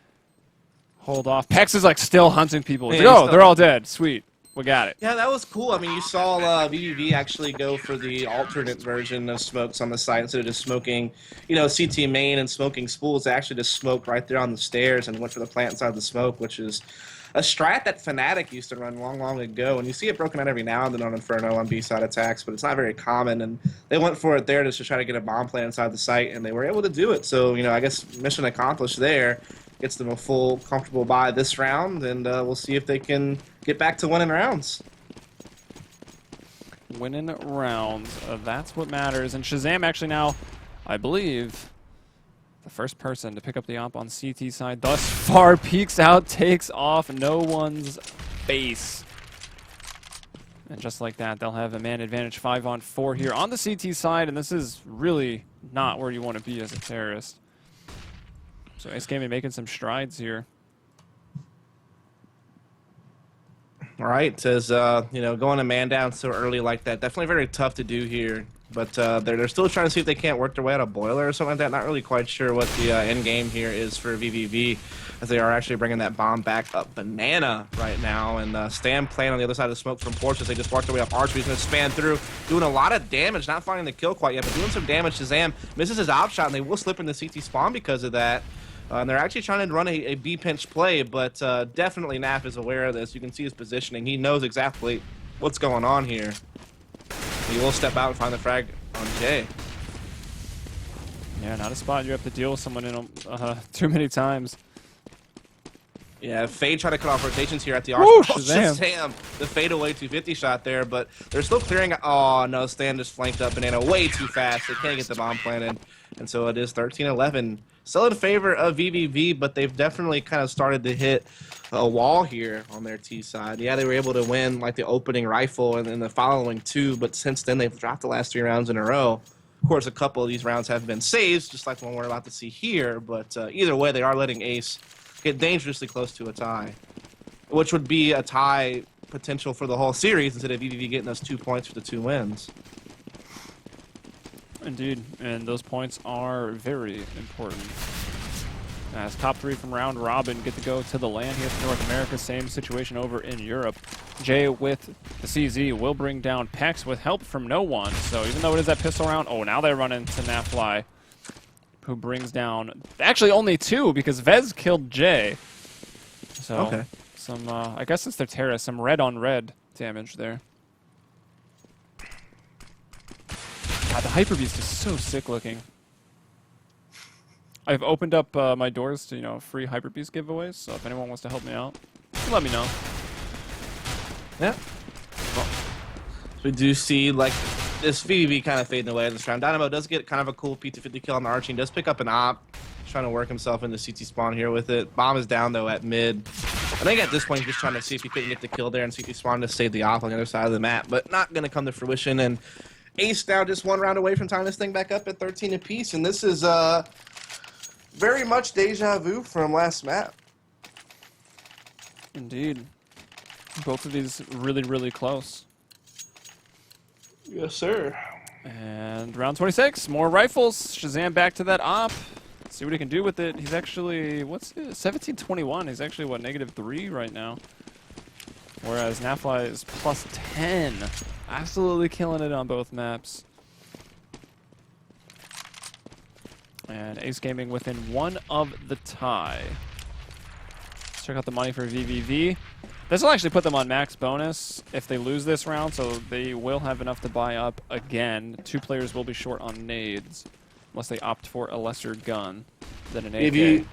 hold off. Pex is like still hunting people. Yeah, oh, they're all dead. Sweet. We got it. Yeah, that was cool. I mean, you saw vVv actually go for the alternate version of smokes on the side instead of just smoking, you know, CT main and smoking spools. They actually just smoked right there on the stairs and went for the plant inside of the smoke, which is a strat that Fnatic used to run long, long ago. And you see it broken out every now and then on Inferno on B-side attacks, but it's not very common. And they went for it there just to try to get a bomb plant inside the site, and they were able to do it. So, you know, I guess mission accomplished there. Gets them a full, comfortable bye this round, and we'll see if they can get back to winning rounds. Winning rounds, that's what matters. And Shazam actually now, I believe, the first person to pick up the op on CT side thus far, peeks out, takes off no one's base. And just like that, they'll have a man advantage 5-on-4 here on the CT side, and this is really not where you want to be as a terrorist. So Ace Gaming making some strides here. All right, as you know, going a man down so early like that, definitely very tough to do here. But they're still trying to see if they can't work their way out of boiler or something like that. Not really quite sure what the end game here is for vVv, as they are actually bringing that bomb back up banana right now. And Stam playing on the other side of the smoke from Porsche as they just walked their way up arch. He's going to span through, doing a lot of damage, not finding the kill quite yet, but doing some damage. Shazam misses his op shot, and they will slip into CT spawn because of that. And they're actually trying to run a B pinch play, but definitely Naf is aware of this. You can see his positioning. He knows exactly what's going on here. He will step out and find the frag on Jay. Yeah, not a spot you have to deal with someone in too many times. Yeah, Fade trying to cut off rotations here at the Woo, arsenal. Shazam. Shazam, the fadeaway 250 shot there, but they're still clearing. Oh no, Stan just flanked up Banana way too fast. They can't get the bomb planted, and so it is 13-11. Still in favor of vVv, but they've definitely kind of started to hit a wall here on their T side. Yeah, they were able to win like the opening rifle and then the following two, but since then they've dropped the last 3 rounds in a row. Of course, a couple of these rounds have been saves, just like the one we're about to see here, but either way, they are letting Ace get dangerously close to a tie, which would be a tie potential for the whole series instead of vVv getting those 2 points for the 2 wins. Indeed, and those points are very important. As top 3 from round robin get to go to the LAN here for North America. Same situation over in Europe. Jay with the CZ will bring down Pex with help from no one. So even though it is that pistol round, oh, now they run into Nafly, who brings down actually only 2 because Vez killed Jay. So okay. Some, I guess it's their Terra, some red on red damage there. God, the Hyper Beast is so sick looking. I've opened up my doors to, you know, free Hyper Beast giveaways, so if anyone wants to help me out, let me know. Yeah. Well, we do see, like, this vVv kind of fading away in this round. Dynamo does get kind of a cool P250 kill on the Arching, does pick up an op. He's trying to work himself into CT spawn here with it. Bomb is down, though, at mid. I think at this point, he's just trying to see if he couldn't get the kill there, and CT spawn to save the op on the other side of the map, but not going to come to fruition. And Ace now just 1 round away from tying this thing back up at 13 apiece, and this is very much deja vu from last map. Indeed. Both of these really, really close. Yes, sir. And round 26, more rifles. Shazam back to that op. See what he can do with it. He's actually, what's it? 17-21. He's actually, what, -3 right now. Whereas Nafly is +10. Absolutely killing it on both maps. And Ace Gaming within 1 of the tie. Let's check out the money for vVv. This will actually put them on max bonus if they lose this round, so they will have enough to buy up again. 2 players will be short on nades, unless they opt for a lesser gun than an AK.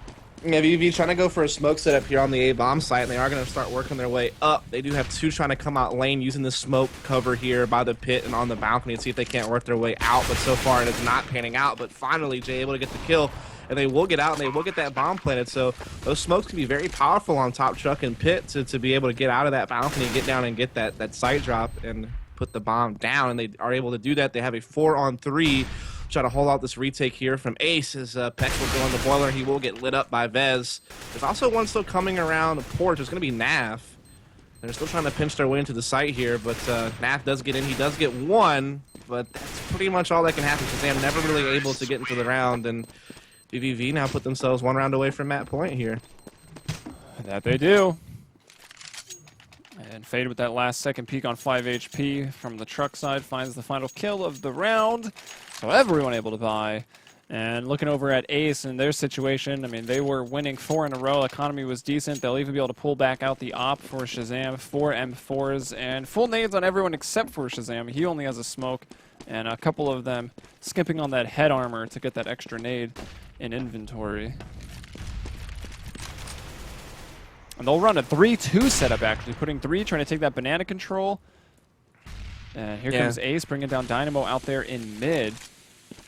Yeah, vVv trying to go for a smoke setup here on the A-bomb site, and they are going to start working their way up. They do have 2 trying to come out lane using the smoke cover here by the pit and on the balcony and see if they can't work their way out, but so far it is not panning out. But finally, Jay able to get the kill, and they will get out, and they will get that bomb planted. So those smokes can be very powerful on top truck and pit to be able to get out of that balcony, get down and get that side drop and put the bomb down, and they are able to do that. They have a 4-on-3. Try to hold out this retake here from Ace as Peck will go in the boiler. He will get lit up by Vez. There's also one still coming around the porch. It's going to be Naf. They're still trying to pinch their way into the site here, but Naf does get in. He does get 1, but that's pretty much all that can happen because they're never really able to get into the round, and vVv now put themselves 1 round away from Matt Point here. That they do. And Fade with that last second peek on 5 HP from the truck side finds the final kill of the round. So everyone able to buy. And looking over at Ace and their situation, I mean, they were winning 4 in a row. Economy was decent. They'll even be able to pull back out the op for Shazam. 4 M4s and full nades on everyone except for Shazam. He only has a smoke. And a couple of them skipping on that head armor to get that extra nade in inventory. And they'll run a 3-2 setup, actually, putting 3, trying to take that banana control. And here comes Ace, bringing down Dynamo out there in mid.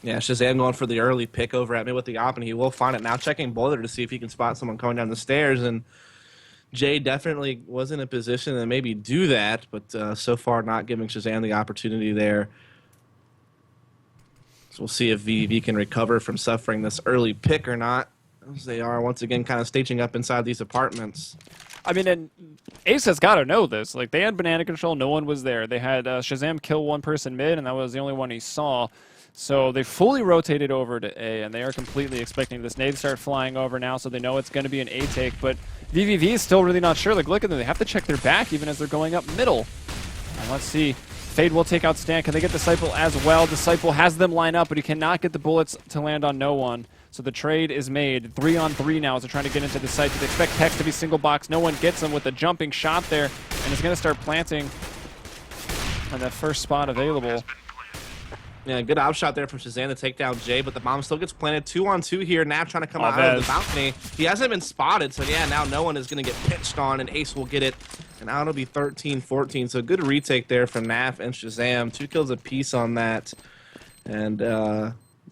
Yeah, Shazam going for the early pick over at mid with the op, and he will find it. Now checking Boiler to see if he can spot someone coming down the stairs, and Jay definitely was in a position to maybe do that, but so far not giving Shazam the opportunity there. So we'll see if vVv can recover from suffering this early pick or not, as they are once again kind of staging up inside these apartments. I mean, and Ace has got to know this. Like, they had banana control, no one was there. They had Shazam kill 1 person mid, and that was the only one he saw. So they fully rotated over to A, and they are completely expecting this nade to start flying over now, so they know it's going to be an A take. But vVv is still really not sure. Like, look at them. They have to check their back even as they're going up middle. And let's see. Fade will take out Stan. Can they get Disciple as well? Disciple has them line up, but he cannot get the bullets to land on no one. So the trade is made. 3-on-3 now as they're trying to get into the site. They expect Pex to be single box. No one gets him with a jumping shot there. And is going to start planting on that first spot available. Yeah, good out shot there from Shazam to take down Jay, but the bomb still gets planted. 2-on-2 here. Nav trying to come out of the balcony. He hasn't been spotted, so yeah, now no one is going to get pitched on, and Ace will get it. And now it'll be 13-14. So good retake there from Nav and Shazam. 2 kills apiece on that. And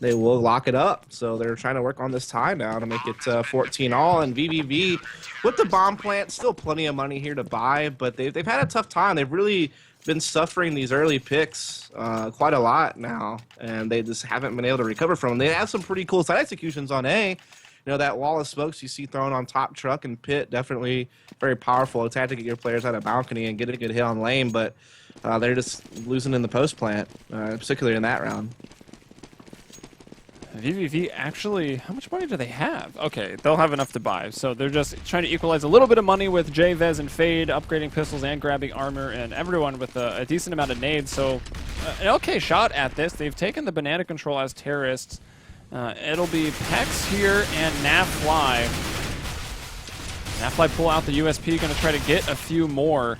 they will lock it up. So they're trying to work on this tie now to make it 14 all. And vVv, with the bomb plant, still plenty of money here to buy, but they've had a tough time. They've really been suffering these early picks quite a lot now, and they just haven't been able to recover from them. They have some pretty cool side executions on A. You know, that wall of smokes you see thrown on top truck and pit, definitely very powerful attack to get your players out of balcony and get a good hit on lane, but they're just losing in the post plant, particularly in that round. vVv actually, how much money do they have? Okay, they'll have enough to buy. So they're just trying to equalize a little bit of money with Jay, Vez, and Fade, upgrading pistols and grabbing armor, and everyone with a decent amount of nades. So an okay shot at this. They've taken the banana control as terrorists. It'll be Pex here and Nafly. Nafly pull out the USP, going to try to get a few more.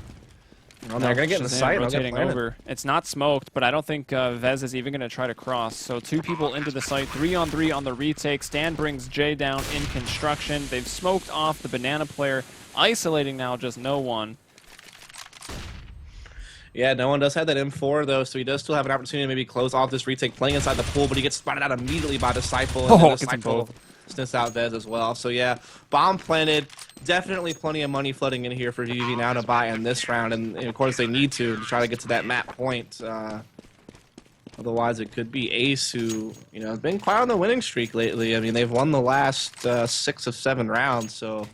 Well, they're going to get in the site. Rotating over. It's not smoked, but I don't think Vez is even going to try to cross. So 2 people into the site, 3-on-3 on the retake. Stan brings Jay down in construction. They've smoked off the banana player, isolating now just no one. Yeah, no one does have that M4 though, so he does still have an opportunity to maybe close off this retake, playing inside the pool, but he gets spotted out immediately by Disciple, and then Disciple sniffs out Vez as well. So yeah, bomb planted. Definitely plenty of money flooding in here for vVv now to buy in this round, and of course they need to try to get to that map point. Otherwise, it could be Ace, who has been quite on the winning streak lately. I mean, they've won the last 6 of 7 rounds, so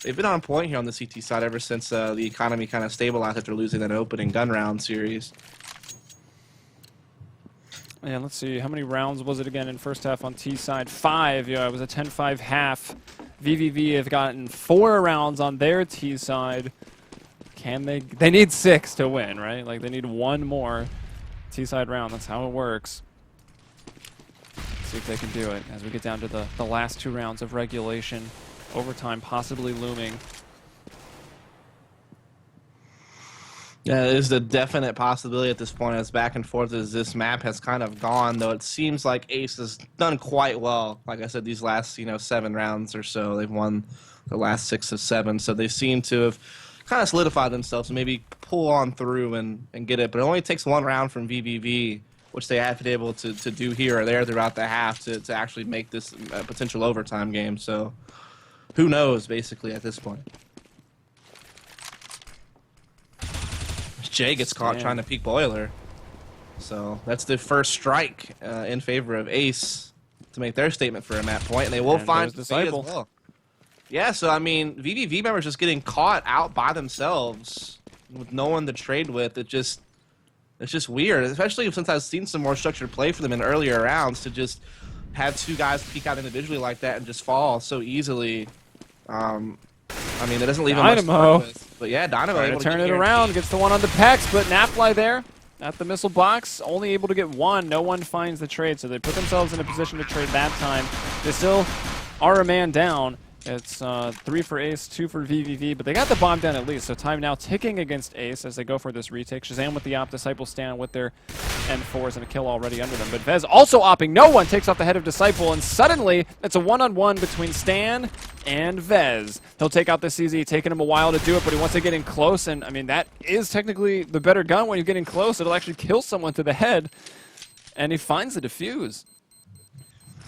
they've been on point here on the CT side ever since the economy kind of stabilized after losing that opening gun round series. Yeah, let's see. How many rounds was it again in first half on T side? 5. Yeah, it was a 10-5 half. vVv have gotten 4 rounds on their T side. Can they? They need 6 to win, right? Like, they need 1 more T side round. That's how it works. Let's see if they can do it as we get down to the last 2 rounds of regulation. Overtime possibly looming. Yeah, there's a definite possibility at this point, as back and forth as this map has kind of gone, though it seems like Ace has done quite well. Like I said, these last 7 rounds or so, they've won the last 6 of 7, so they seem to have kind of solidified themselves and maybe pull on through and get it. But it only takes 1 round from vVv, which they have been able to do here or there throughout the half to actually make this a potential overtime game. So who knows, basically, at this point. Jay gets caught trying to peek Boiler. So that's the first strike in favor of Ace to make their statement for a map point, and they will find Disciple as well. Yeah, so I mean, vVv members just getting caught out by themselves with no one to trade with. It's just weird, especially since I've seen some more structured play for them in earlier rounds, to just have 2 guys peek out individually like that and just fall so easily. I mean, that doesn't leave him much to work with. But yeah, Dynamo able to turn it around, gets the one on the Pex, but Nafly there at the missile box, only able to get 1. No one finds the trade, so they put themselves in a position to trade that time. They still are a man down. It's 3 for Ace, 2 for vVv, but they got the bomb down at least, so time now ticking against Ace as they go for this retake. Shazam with the op, Disciple stand with their M4s and a kill already under them, but Vez also opping. No one takes off the head of Disciple, and suddenly it's a 1-on-1 between Stan and Vez. He'll take out the CZ, taking him a while to do it, but he wants to get in close, and I mean, that is technically the better gun. When you get in close, it'll actually kill someone to the head, and he finds the defuse.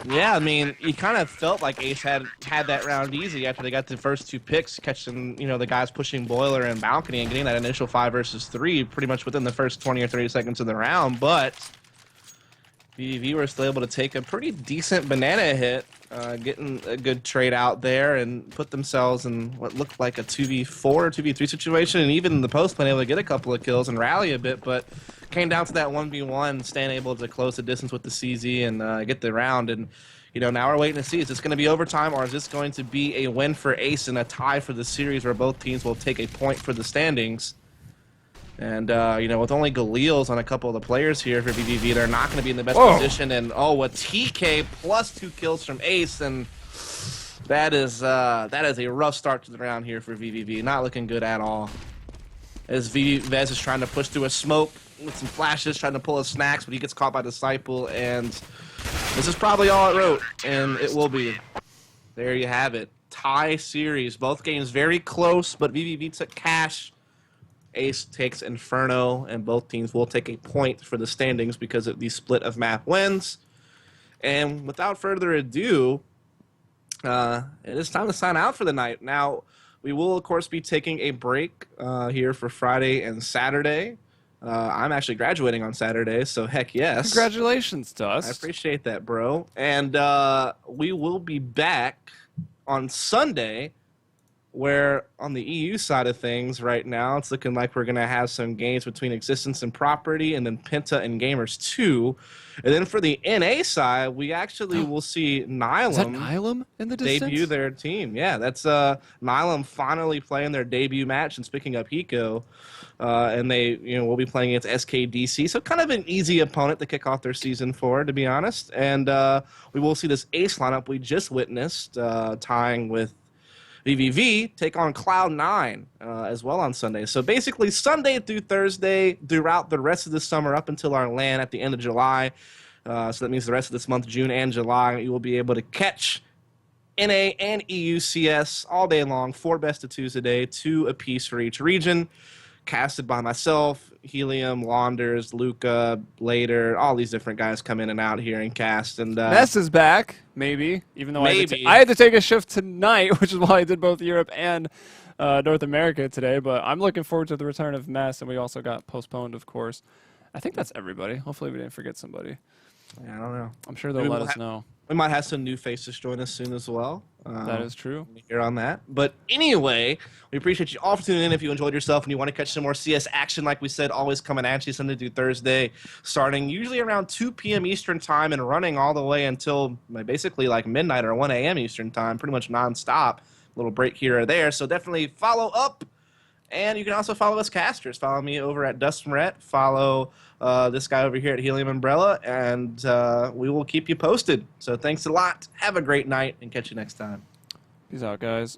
Yeah, I mean, he kind of felt like Ace had that round easy after they got the first 2 picks, catching, the guys pushing Boiler and Balcony and getting that initial 5 versus 3 pretty much within the first 20 or 30 seconds of the round. But vVv were still able to take a pretty decent banana hit, getting a good trade out there and put themselves in what looked like a 2v4 or 2v3 situation, and even in the post plan able to get a couple of kills and rally a bit, but came down to that 1v1, Stan able to close the distance with the CZ and get the round. And now we're waiting to see, is this going to be overtime, or is this going to be a win for Ace and a tie for the series where both teams will take a point for the standings? And, with only Galil's on a couple of the players here for vVv, they're not going to be in the best position. And, a TK plus 2 kills from Ace, and that is a rough start to the round here for vVv. Not looking good at all. as vVez is trying to push through a smoke with some flashes, trying to pull his snacks, but he gets caught by Disciple, and this is probably all it wrote, and it will be. There you have it. Tie series. Both games very close, but vVv took cash. Ace takes Inferno, and both teams will take a point for the standings because of the split of map wins. And without further ado, it is time to sign out for the night. Now, we will, of course, be taking a break here for Friday and Saturday. I'm actually graduating on Saturday, so heck yes. Congratulations to us. I appreciate that, bro. And we will be back on Sunday, where on the EU side of things right now, it's looking like we're going to have some games between Existence and Property, and then Penta and Gamers 2. And then for the NA side, we actually will see Nylum. Is that Nylum in the distance? Debut their team. Yeah, that's Nylum finally playing their debut match and picking up Hiko. And they, will be playing against SKDC. So kind of an easy opponent to kick off their season for, to be honest. And we will see this ace lineup we just witnessed tying with vVv take on Cloud9 as well on Sunday. So basically Sunday through Thursday throughout the rest of the summer up until our LAN at the end of July. So that means the rest of this month, June and July, you will be able to catch NA and EU CS all day long, 4 best-of-2s a day, 2 apiece for each region. Casted by myself, Helium, Launders, Luca, Later, all these different guys come in and out here and cast. And Ness is back, maybe, even though maybe. I had to take a shift tonight, which is why I did both Europe and North America today. But I'm looking forward to the return of Mess, and we also got postponed, of course. I think that's everybody. Hopefully we didn't forget somebody. Yeah, I don't know. I'm sure they'll let us know. We might have some new faces join us soon as well. That is true. Here on that. But anyway, we appreciate you all for tuning in. If you enjoyed yourself and you want to catch some more CS action, like we said, always coming at you Sunday through Thursday, starting usually around 2 p.m. Eastern time and running all the way until basically like midnight or 1 a.m. Eastern time, pretty much nonstop. A little break here or there. So definitely follow up. And you can also follow us casters. Follow me over at Dustmret. Follow this guy over here at Helium Umbrella. And we will keep you posted. So thanks a lot. Have a great night and catch you next time. Peace out, guys.